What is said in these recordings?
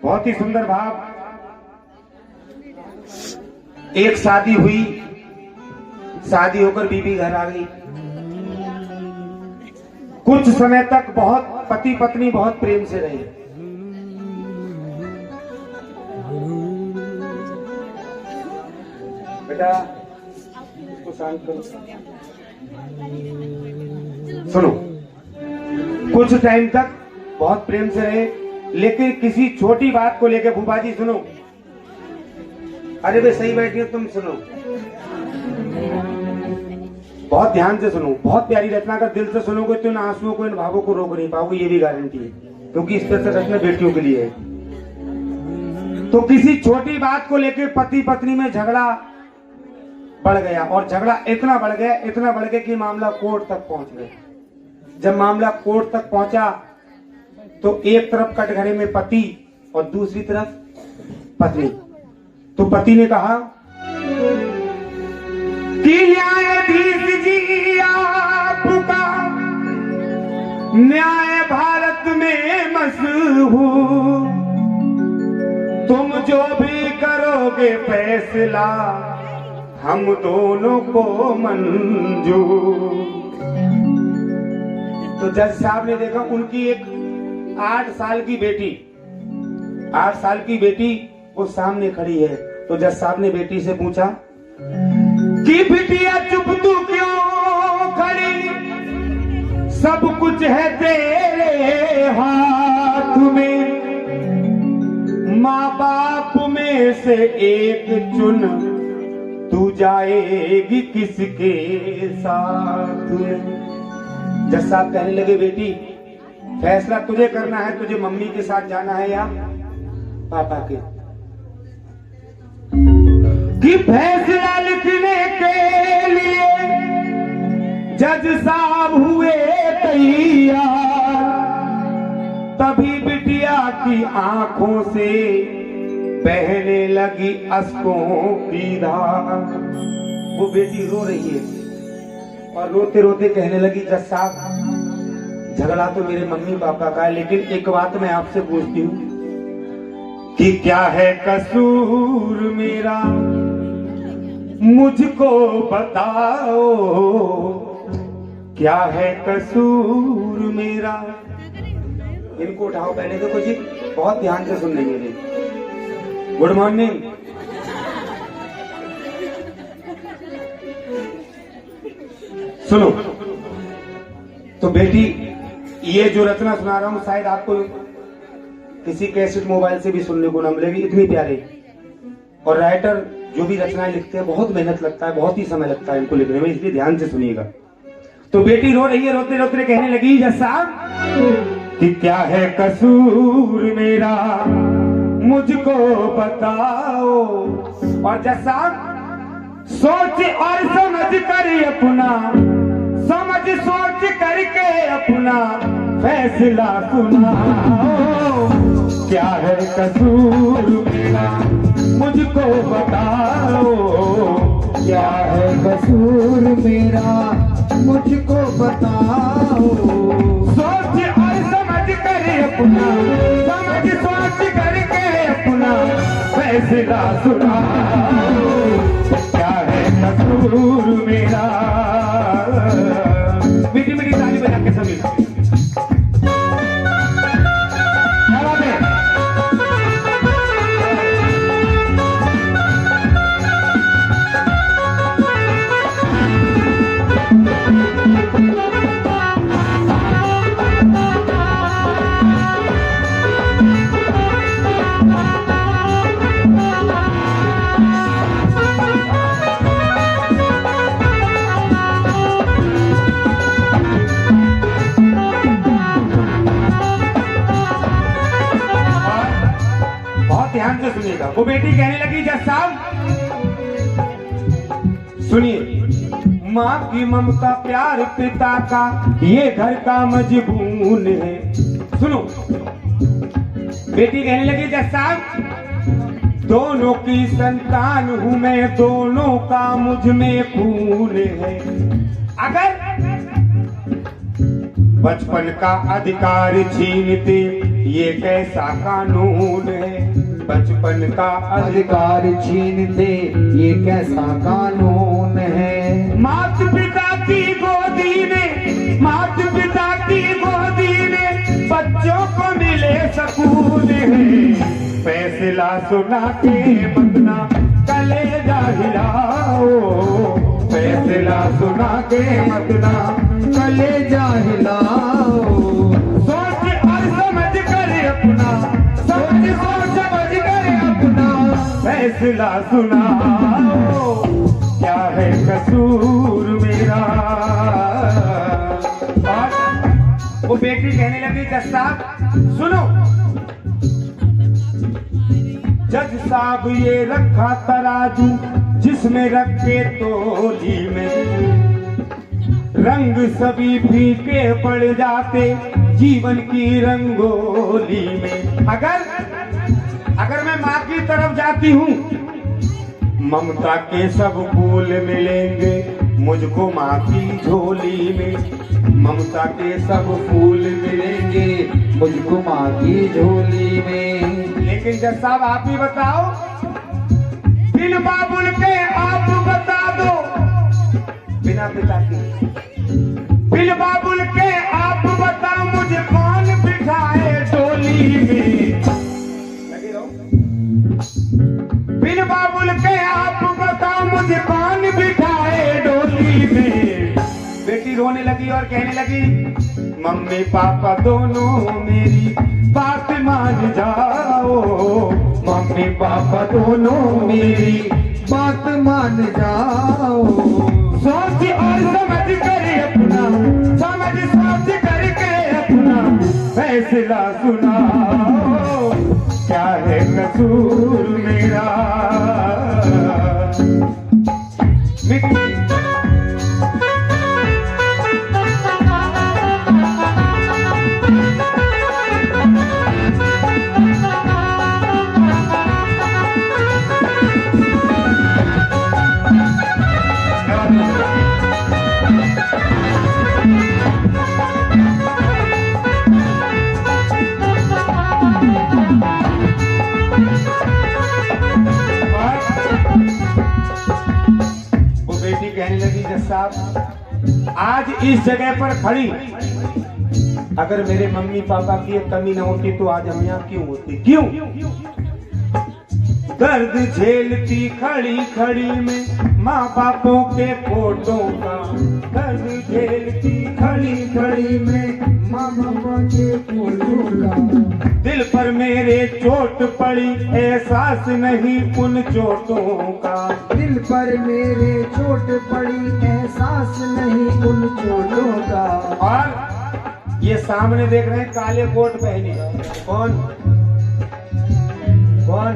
बहुत ही सुंदर भाव। एक शादी हुई, शादी होकर बीबी घर आ गई। कुछ समय तक बहुत पति पत्नी बहुत प्रेम से रहे। बेटा इसको शांत करो। सुनो, कुछ टाइम तक बहुत प्रेम से रहे, लेकिन किसी छोटी बात को लेकर, फूफा जी सुनो, अरे भाई सही बैठी हो तुम, सुनो बहुत ध्यान से सुनो, बहुत प्यारी रचना का दिल से सुनोगे तो इन आंसुओं को, इन भावों को रोक नहीं पाओगे, ये भी गारंटी है, क्योंकि इस तरह से रचना बेटियों के लिए है। तो किसी छोटी बात को लेकर पति पत्नी में झगड़ा बढ़ गया, और झगड़ा इतना बढ़ गया कि मामला कोर्ट तक पहुंच गया। जब मामला कोर्ट तक पहुंचा तो एक तरफ कटघरे में पति और दूसरी तरफ पत्नी। तो पति ने कहा कि न्यायाधीश जी आपका न्याय भारत में मशहूर, तुम जो भी करोगे फैसला हम दोनों को मंजूर। तो जज साहब ने देखा उनकी एक 8 साल की बेटी वो सामने खड़ी है। तो जज साहब ने बेटी से पूछा कि बिटिया चुप तू क्यों खड़ी, सब कुछ है तेरे हाथ में, माँ बाप में से एक चुन, तू जाएगी किसके साथ में। जज साहब कहने लगे बेटी फैसला तुझे करना है, तुझे मम्मी के साथ जाना है या पापा के। कि फैसला लिखने के लिए जज साहब हुए तैयार, तभी बिटिया की आंखों से बहने लगी अश्कों की धार। वो बेटी रो रही है और रोते रोते कहने लगी जज साहब झगड़ा तो मेरे मम्मी पापा का है, लेकिन एक बात मैं आपसे पूछती हूँ कि क्या है कसूर मेरा, मुझको बताओ, क्या है कसूर मेरा। इनको उठाओ पहले तो कुछ बहुत ध्यान से सुन लेंगे। Good morning. सुनो, तो बेटी ये जो रचना सुना रहा हूं शायद आपको किसी कैसेट मोबाइल से भी सुनने को ना मिलेगी, इतनी प्यारी। और राइटर जो भी रचनाएं लिखते हैं बहुत मेहनत लगता है, बहुत ही समय लगता है इनको लिखने में, इसलिए ध्यान से सुनिएगा। तो बेटी रो रही है, रोते रोते कहने लगी जज साहब कि क्या है कसूर मेरा, मुझको बताओ। और जज साहब सोच और समझ कर अपना, समझ सोच करके अपना फैसला सुनाओ। क्या है कसूर मेरा, मुझको बताओ, क्या है कसूर मेरा, मुझको बताओ। सोच और समझ कर अपना, समझ सोच करके अपना फैसला सुनाओ। क्या है कसूर मेरा। मीठी मीठी ताली बजा के सभी। ध्यान से सुनिएगा। वो बेटी कहने लगी जज साहब सुनिए, माँ की ममता प्यार पिता का ये घर का मजबून है। सुनो, बेटी कहने लगी जज साहब दोनों की संतान हूं मैं, दोनों का मुझ में खून है। अगर बचपन का अधिकार छीनते ये कैसा कानून है, बचपन का अधिकार छीनते ये कैसा कानून है। माता पिता की गोदी में, माता पिता की गोदी में बच्चों को मिले सकून है। फैसला सुना के मतना कलेजा हिलाओ, फैसला सुना के मतना कलेजा हिलाओ। सोच और समझ कर अपना, सोच सोच समझ कर अपना फैसला सुनाओ। क्या है कसूर मेरा। और वो बेटी कहने लगी जज साहब सुनो, जज साहब ये रखा तराजू जिसमें रखे तोली में, रंग सभी फीके पड़ जाते जीवन की रंगोली में। अगर मैं माँ की तरफ जाती हूँ, ममता के सब फूल मिलेंगे मुझको माँ की झोली में। ममता के सब फूल मिलेंगे मुझको माँ की झोली में। लेकिन जज साहब आप ही बताओ, बिन बाबुल के आप बता दो, बिना पिता के, बिन बाबुल के आप बताओ मुझे कौन बिठाए डोली में। लगे रहो। बिन बाबुल के आप बताओ मुझे कौन बिठाए डोली में। बेटी रोने लगी और कहने लगी मम्मी पापा दोनों मेरी बात मान जाओ, मम्मी पापा दोनों मेरी बात मान जाओ। सोच और समझ कर अपना, समझ सोच करके अपना फैसला सुनाओ। क्या है कसूर मेरा। साहब आज इस जगह पर खड़ी, अगर मेरे मम्मी पापा की एक कमी न होती तो आज हम यहाँ क्यों होते। क्यों? दर्द झेलती खड़ी खड़ी में माँ बापों के फोटों का, दर्द झेलती खड़ी खड़ी में माँ बापा के फोटों का। दिल पर मेरे चोट पड़ी एहसास नहीं उन चोटों का, दिल पर मेरे चोट पड़ी एहसास नहीं उन चोटों का। और ये सामने देख रहे हैं काले कोट पहने, कौन कौन?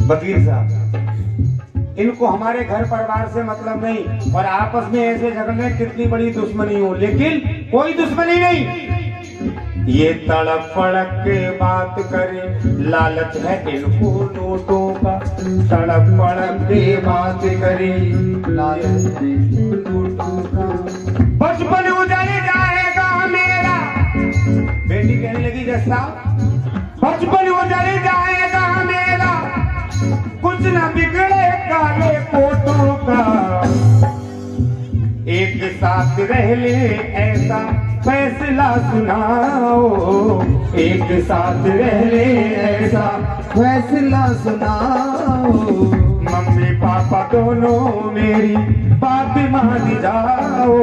वकील साहब। इनको हमारे घर परिवार से मतलब नहीं, और आपस में ऐसे झगड़ने कितनी बड़ी दुश्मनी हो, लेकिन कोई दुश्मनी नहीं। ये तड़प फड़क के बात करे, लालच है इनको नोटों का, तड़प फड़क के बात करे, लालच है नोटों का। बचपन उजड़ जाएगा मेरा, बेटी कहने लगी जैसा बचपन उजड़ जाएगा मेरा, कुछ न बिगड़े काले कोटों का। एक साथ रह ले ऐसा फैसला सुनाओ, एक साथ रह ले ऐसा फैसला सुनाओ। मम्मी पापा दोनों मेरी बात मान जाओ,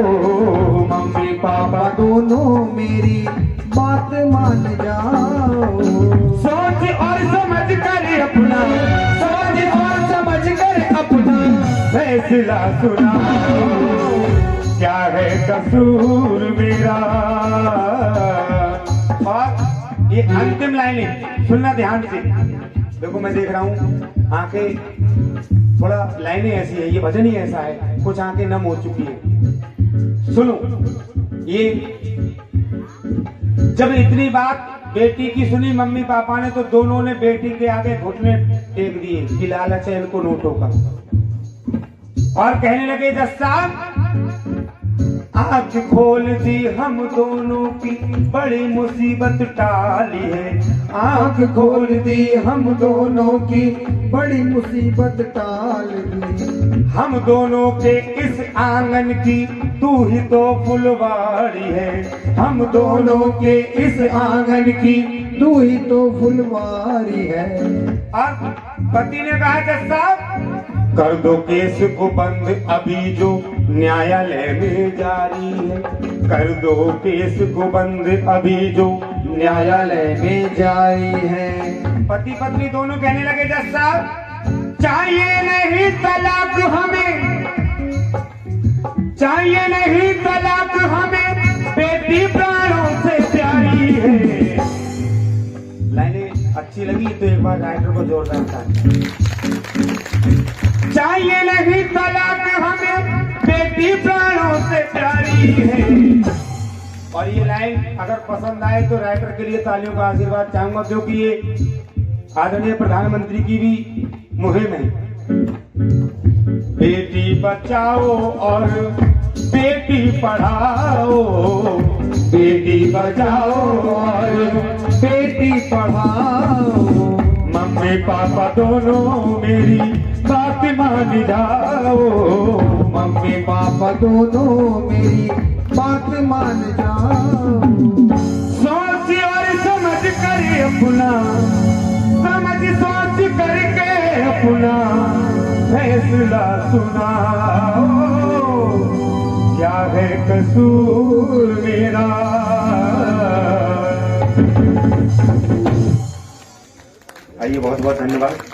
मम्मी पापा दोनों मेरी बात मान जाओ। सोच और समझ कर अपना, सोच और समझ कर अपना फैसला सुनाओ। क्या है कसूर मेरा। और ये अंतिम लाइनें सुनना ध्यान से। देखो मैं देख रहा हूँ आंखें थोड़ा लाइनें ऐसी है, ये भजन ही ऐसा है, कुछ आंखें नम हो चुकी है। सुनो, ये जब इतनी बात बेटी की सुनी मम्मी पापा ने, तो दोनों ने बेटी के आगे घुटने टेक दिए कि लालच है इनको नोटों का, और कहने लगे जज साहब आँख खोल दी हम दोनों की बड़ी मुसीबत टाली है। आँख खोल दी हम दोनों की बड़ी मुसीबत टाल दी। हम दोनों के इस आंगन की तू ही तो फुलवारी है। हम दोनों के इस आंगन की तू ही तो फुलवारी है। और पति ने कहा जज साहब कर दो केस को बंद अभी जो न्यायालय में जारी है। कर दो केस को बंद अभी जो न्यायालय में जारी है। पति पत्नी दोनों कहने लगे जज साहब चाहिए नहीं तलाक हमें, चाहिए नहीं तलाक हमें, बेटी प्राणों से प्यारी है। लाइनें अच्छी लगी तो एक बार राइटर को जोरदार ताली। चाहिए नहीं तलाक हमें, बेटी प्राणों से प्यारी है। और ये लाइन अगर पसंद आए तो राइटर के लिए तालियों का आशीर्वाद चाहूंगा, क्योंकि ये आदरणीय प्रधानमंत्री की भी मुहिम है। बेटी बचाओ और बेटी पढ़ाओ, बेटी बचाओ और बेटी पढ़ाओ। मम्मी पापा दोनों मेरी बात मान जाओ। मम्मी पापा दोनों मेरी बात मान जाओ। सोच और समझ कर अपना, समझ सोच करके अपना फैसला सुनाओ। क्या है कसूर मेरा। आइए बहुत बहुत धन्यवाद।